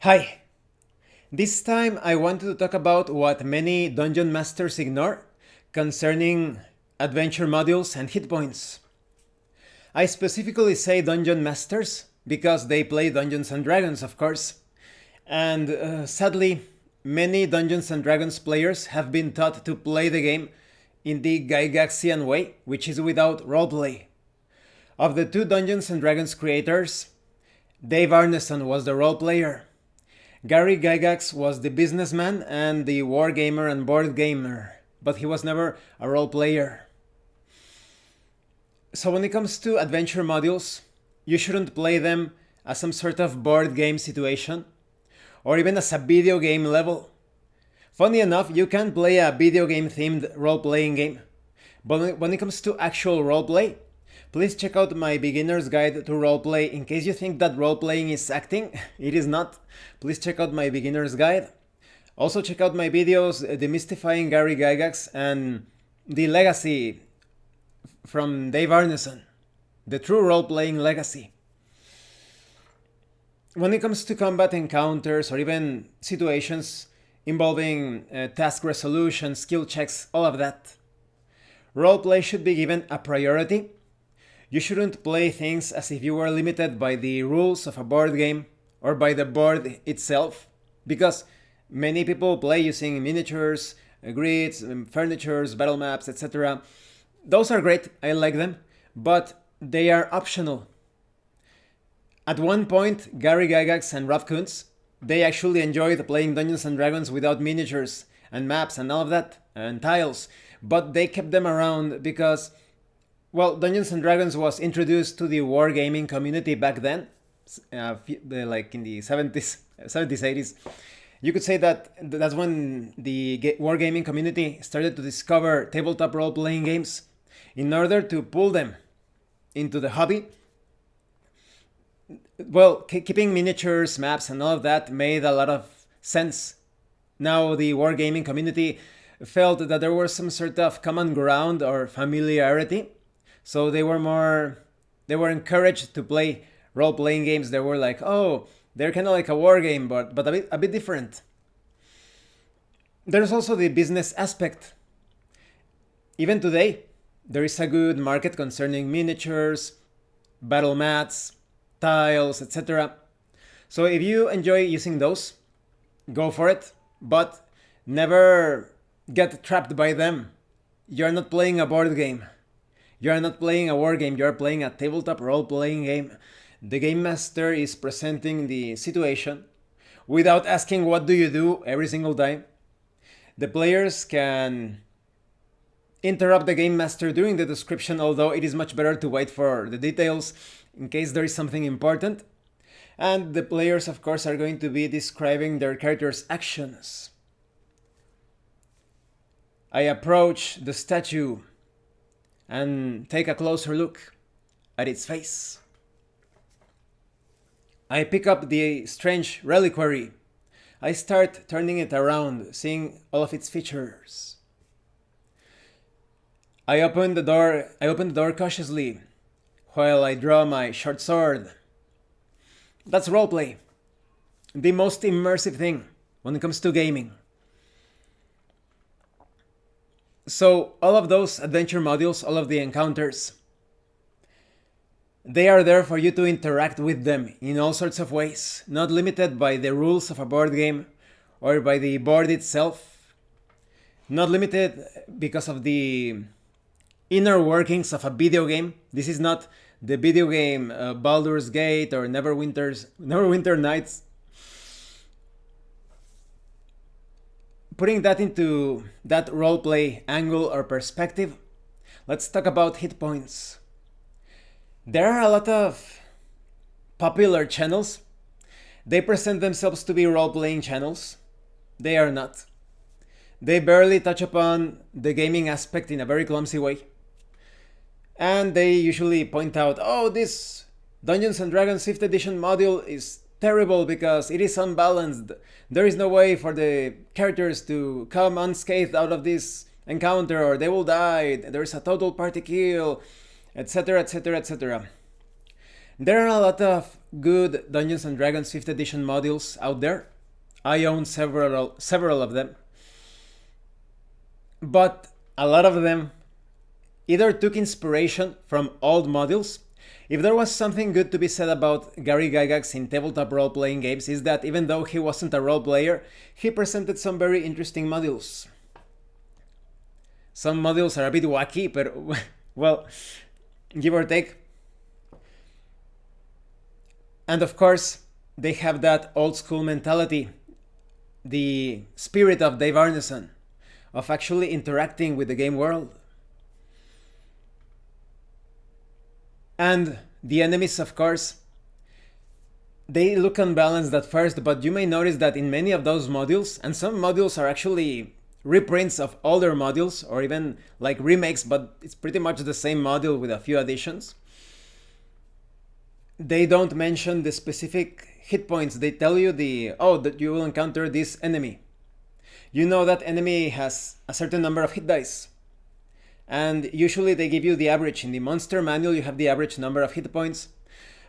Hi! This time I wanted to talk about what many dungeon masters ignore concerning adventure modules and hit points. I specifically say dungeon masters because they play Dungeons and Dragons, of course. And sadly, many Dungeons and Dragons players have been taught to play the game in the Gygaxian way, which is without roleplay. Of the two Dungeons and Dragons creators, Dave Arneson was the role player. Gary Gygax was the businessman and the wargamer and board gamer, but he was never a role player. So when it comes to adventure modules, you shouldn't play them as some sort of board game situation, or even as a video game level. Funny enough, you can play a video game themed role-playing game, but when it comes to actual roleplay, please check out my beginner's guide to roleplay in case you think that roleplaying is acting. It is not. Please check out my beginner's guide. Also check out my videos Demystifying Gary Gygax and The Legacy from Dave Arneson. The true role-playing legacy. When it comes to combat encounters or even situations involving task resolution, skill checks, all of that, roleplay should be given a priority. You shouldn't play things as if you were limited by the rules of a board game or by the board itself, because many people play using miniatures, grids, furnitures, battle maps, etc. Those are great, I like them, but they are optional. At one point, Gary Gygax and Rob Kuntz, they actually enjoyed playing Dungeons and Dragons without miniatures and maps and all of that, and tiles, but they kept them around because, well, Dungeons and Dragons was introduced to the wargaming community back then, like in the 70s, 80s. You could say that that's when the wargaming community started to discover tabletop role-playing games in order to pull them into the hobby. Well, keeping miniatures, maps, and all of that made a lot of sense. Now the wargaming community felt that there was some sort of common ground or familiarity. So they were encouraged to play role-playing games. They were like, oh, they're kind of like a war game, but a bit different. There's also the business aspect. Even today, there is a good market concerning miniatures, battle mats, tiles, etc. So if you enjoy using those, go for it, but never get trapped by them. You're not playing a board game. You are not playing a war game, you are playing a tabletop role-playing game. The game master is presenting the situation without asking what do you do every single time. The players can interrupt the game master during the description, although it is much better to wait for the details in case there is something important. And the players, of course, are going to be describing their character's actions. I approach the statue and take a closer look at its face. I pick up the strange reliquary. I start turning it around, seeing all of its features. I open the door cautiously while I draw my short sword. That's roleplay. The most immersive thing when it comes to gaming. So all of those adventure modules, all of the encounters, they are there for you to interact with them in all sorts of ways, not limited by the rules of a board game or by the board itself, not limited because of the inner workings of a video game. This is not the video game Baldur's Gate or Neverwinter Nights. Putting that into that roleplay angle or perspective, let's talk about hit points. There are a lot of popular channels. They present themselves to be role-playing channels. They are not. They barely touch upon the gaming aspect in a very clumsy way. And they usually point out, oh, this Dungeons and Dragons 5th edition module is terrible because it is unbalanced. There is no way for the characters to come unscathed out of this encounter or they will die. There is a total party kill, etc., etc., etc. There are a lot of good Dungeons and Dragons 5th edition modules out there. I own several of them. But a lot of them either took inspiration from old modules. If there was something good to be said about Gary Gygax in tabletop role-playing games, is that even though he wasn't a role player, he presented some very interesting modules. Some modules are a bit wacky, but well, give or take. And of course, they have that old school mentality, the spirit of Dave Arneson, of actually interacting with the game world. And the enemies, of course, they look unbalanced at first, but you may notice that in many of those modules, and some modules are actually reprints of older modules, or even like remakes, but it's pretty much the same module with a few additions. They don't mention the specific hit points. They tell you that you will encounter this enemy. You know that enemy has a certain number of hit dice. And usually they give you the average. In the monster manual, you have the average number of hit points.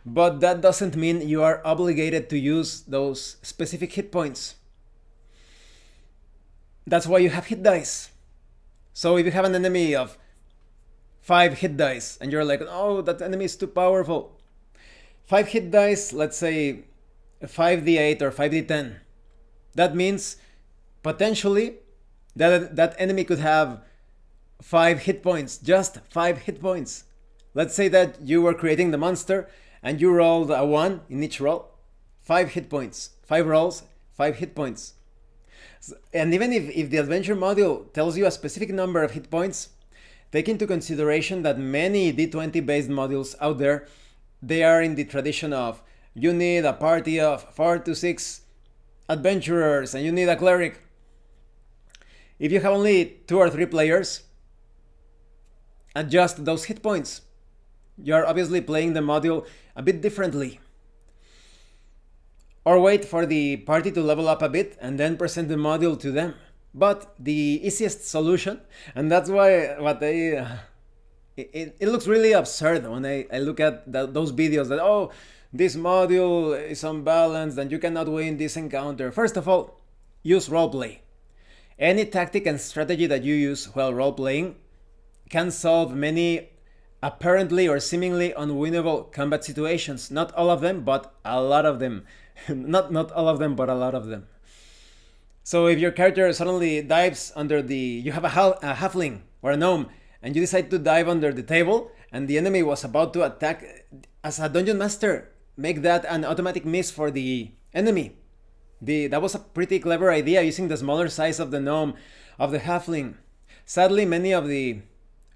But that doesn't mean you are obligated to use those specific hit points. That's why you have hit dice. So if you have an enemy of 5 hit dice and you're like, oh, that enemy is too powerful. 5 hit dice, let's say 5d8 or 5d10. That means potentially that enemy could have 5 hit points, just 5 hit points. Let's say that you were creating the monster and you rolled a 1 in each roll. 5 hit points. 5 rolls, 5 hit points. And even if the adventure module tells you a specific number of hit points, take into consideration that many D20 based modules out there, they are in the tradition of you need a party of 4 to 6 adventurers and you need a cleric. If you have only 2 or 3 players, adjust those hit points. You're obviously playing the module a bit differently. Or wait for the party to level up a bit and then present the module to them. But the easiest solution, and that's why it looks really absurd when I look at those videos that, oh, this module is unbalanced and you cannot win this encounter. First of all, use roleplay. Any tactic and strategy that you use while roleplaying can solve many apparently or seemingly unwinnable combat situations. Not all of them, but a lot of them. not all of them, but a lot of them. So if your character suddenly dives under you have a halfling or a gnome, and you decide to dive under the table, and the enemy was about to attack, as a dungeon master, make that an automatic miss for the enemy. That was a pretty clever idea, using the smaller size of the gnome, of the halfling. Sadly, many of the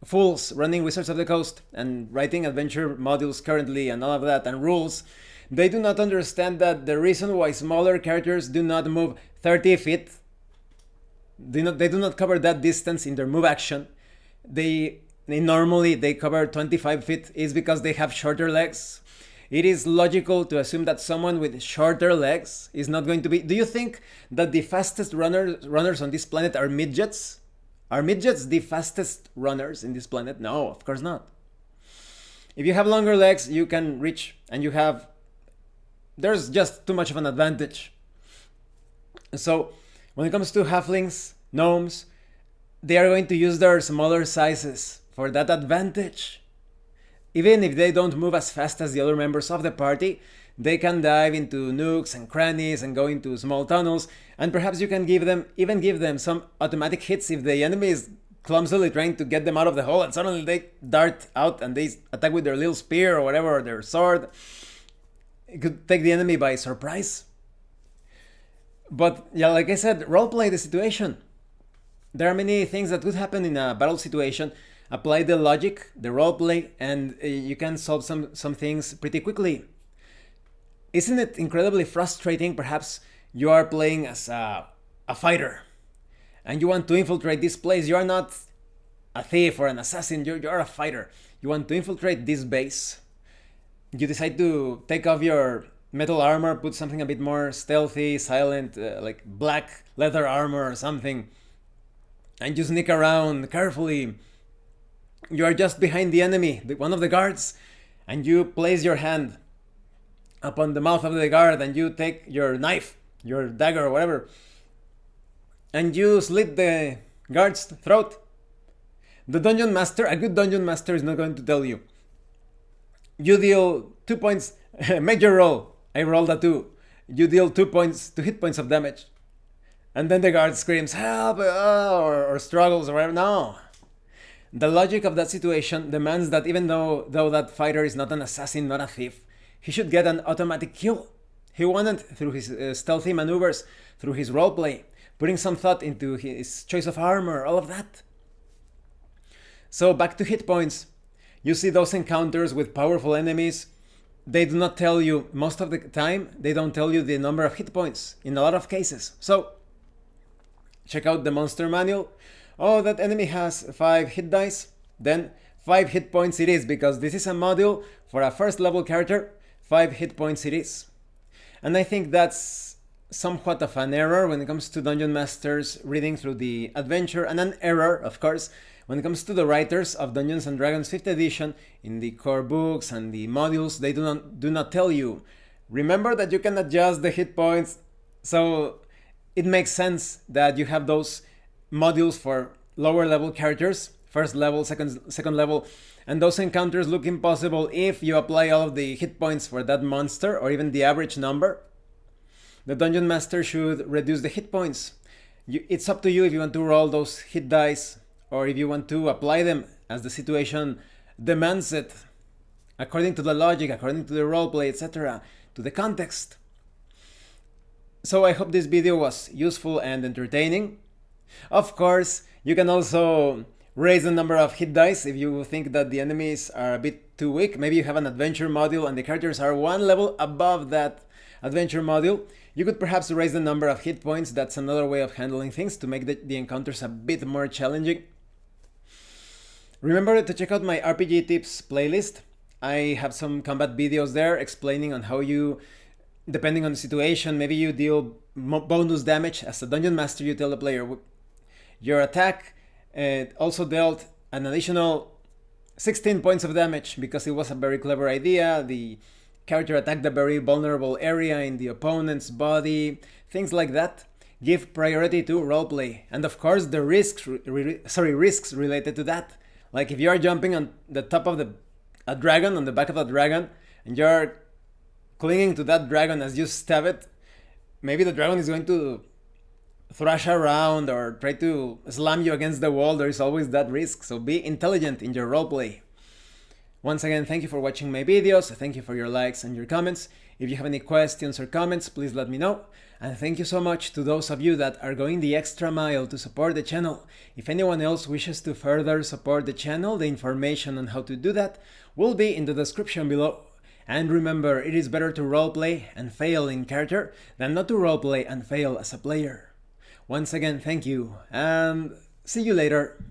fools running Wizards of the Coast and writing adventure modules currently and all of that and rules, they do not understand that the reason why smaller characters do not move 30 feet, they do not cover that distance in their move action. They normally cover 25 feet is because they have shorter legs. It is logical to assume that someone with shorter legs is not going to be... Do you think that the fastest runners on this planet are midgets? Are midgets the fastest runners in this planet? No, of course not. If you have longer legs, you can reach, and there's just too much of an advantage. So when it comes to halflings, gnomes, they are going to use their smaller sizes for that advantage. Even if they don't move as fast as the other members of the party, they can dive into nooks and crannies and go into small tunnels, and perhaps you can give them some automatic hits if the enemy is clumsily trying to get them out of the hole and suddenly they dart out and they attack with their little spear or whatever, or their sword. It could take the enemy by surprise. But yeah, like I said, roleplay the situation. There are many things that could happen in a battle situation. Apply the logic, the roleplay, and you can solve some things pretty quickly. Isn't it incredibly frustrating? Perhaps you are playing as a fighter and you want to infiltrate this place. You are not a thief or an assassin, you're a fighter. You want to infiltrate this base. You decide to take off your metal armor, put something a bit more stealthy, silent, like black leather armor or something, and you sneak around carefully. You are just behind the enemy, one of the guards, and you place your hand upon the mouth of the guard and you take your knife, your dagger or whatever, and you slit the guard's throat. The dungeon master, a good dungeon master, is not going to tell you. You deal 2 points, make your roll. I rolled a 2. You deal 2 points, 2 hit points of damage. And then the guard screams, help, or struggles or whatever. No. The logic of that situation demands that even though that fighter is not an assassin, not a thief, he should get an automatic kill. He won it through his stealthy maneuvers, through his roleplay, putting some thought into his choice of armor, all of that. So back to hit points. You see those encounters with powerful enemies. They do not tell you, most of the time, they don't tell you the number of hit points in a lot of cases. So check out the monster manual. Oh, that enemy has 5 hit dice. Then 5 hit points it is, because this is a module for a first level character. 5 hit points it is. And I think that's somewhat of an error when it comes to dungeon masters reading through the adventure, and an error, of course, when it comes to the writers of Dungeons & Dragons 5th edition. In the core books and the modules, they do not tell you, remember that you can adjust the hit points. So it makes sense that you have those modules for lower level characters, first level, second level, and those encounters look impossible if you apply all of the hit points for that monster, or even the average number. The dungeon master should reduce the hit points. It's up to you if you want to roll those hit dice, or if you want to apply them as the situation demands it, according to the logic, according to the roleplay, etc., to the context. So I hope this video was useful and entertaining. Of course, you can also raise the number of hit dice if you think that the enemies are a bit too weak. Maybe you have an adventure module and the characters are one level above that adventure module. You could perhaps raise the number of hit points. That's another way of handling things to make the encounters a bit more challenging. Remember to check out my RPG tips playlist. I have some combat videos there explaining on how you, depending on the situation, maybe you deal bonus damage. As a dungeon master, you tell the player your attack also dealt an additional 16 points of damage because it was a very clever idea. The character attacked a very vulnerable area in the opponent's body, things like that. Give priority to roleplay, and of course the risks related to that. Like if you are jumping on the top of a dragon, on the back of a dragon, and you're clinging to that dragon as you stab it, maybe the dragon is going to thrash around or try to slam you against the wall. There is always that risk, so be intelligent in your roleplay. Once again, thank you for watching my videos, thank you for your likes and your comments. If you have any questions or comments, please let me know. And thank you so much to those of you that are going the extra mile to support the channel. If anyone else wishes to further support the channel, the information on how to do that will be in the description below. And remember, it is better to roleplay and fail in character than not to roleplay and fail as a player. Once again, thank you, and see you later.